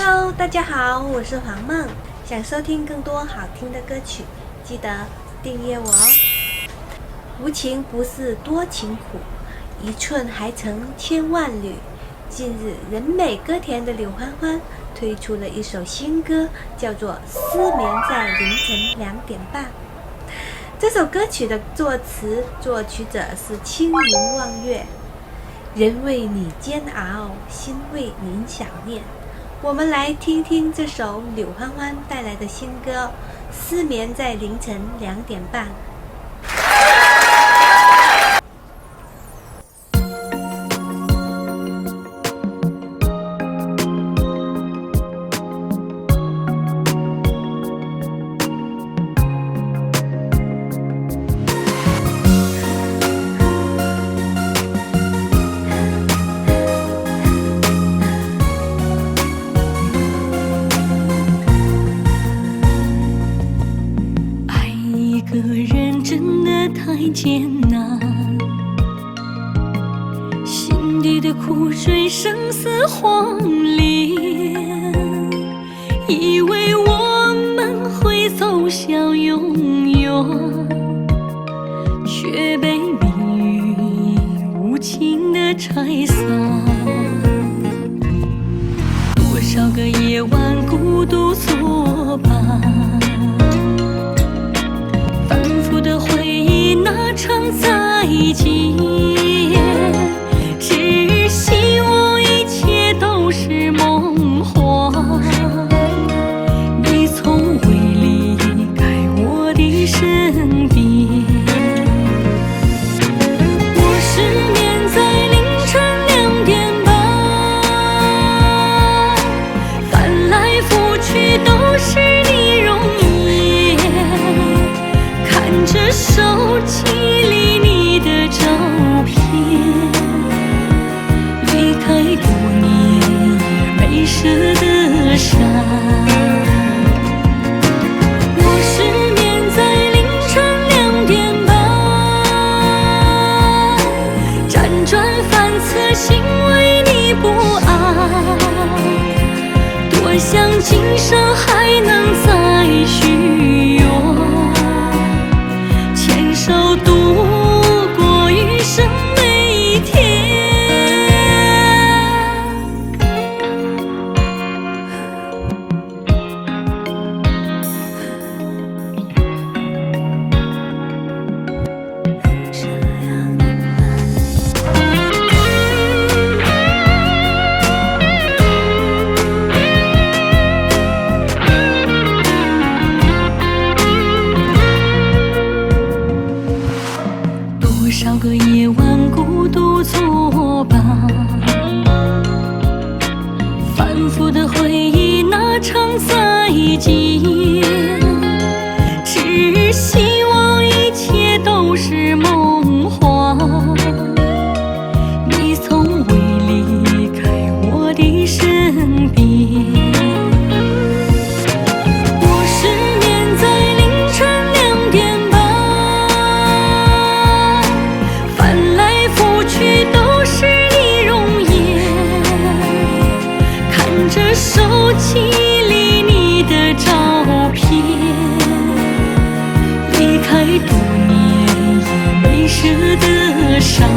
Hello， 大家好，我是黄梦。想收听更多好听的歌曲，记得订阅我哦。无情不是多情苦，一寸还成千万缕。近日，人美歌甜的柳欢欢推出了一首新歌，叫做《失眠在凌晨2点半》。这首歌曲的作词作曲者是青云望月。人为你煎熬，心为您想念。我们来听听这首柳欢欢带来的新歌《失眠在凌晨2点半》。太艰难，心底的苦水生死荒烈，以为我们会走向永远，却被命运无情地拆散。多少个夜晚孤独作伴，那场再见，只希望一切都是梦幻。你从未离开我的身边，我失眠在凌晨2点半，翻来覆去都是你容颜，看着手机里你的照片，离开多年也没舍得删。我失眠在凌晨2点半，辗转反侧心为你不安，多想今生还能再续约，手度过余生每一天。多少个夜晚孤独作伴，反复的回忆那场再见，只希望一切都是梦幻。你从未离开我的身边，手机里你的照片，离开多年也没舍得删。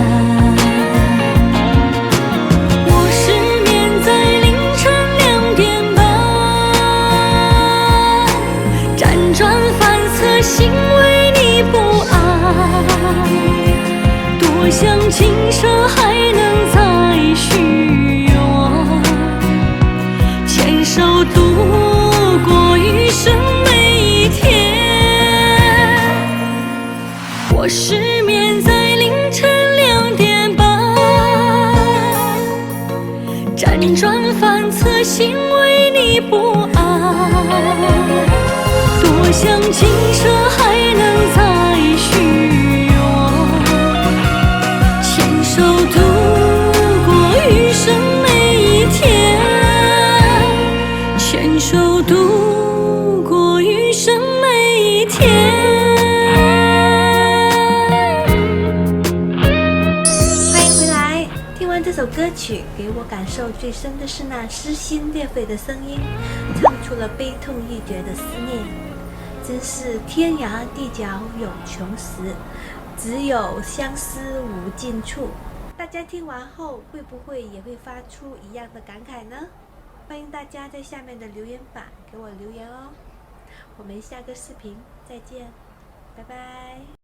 我失眠在凌晨2点半，辗转反侧心为你不安，多想今生还能再续约，手度过余生每一天。我失眠在凌晨2点半，辗转反侧心为你不安，多想今生还能再续约，牵手度过余生每一天，牵手度过余生每一天。欢迎回来，听完这首首歌曲给我感受最深的是那撕心裂肺的声音，唱出了悲痛欲绝的思念。真是天涯地角有穷时，只有相思无尽处。大家听完后会不会也会发出一样的感慨呢？欢迎大家在下面的留言板给我留言哦。我们下个视频再见，拜拜。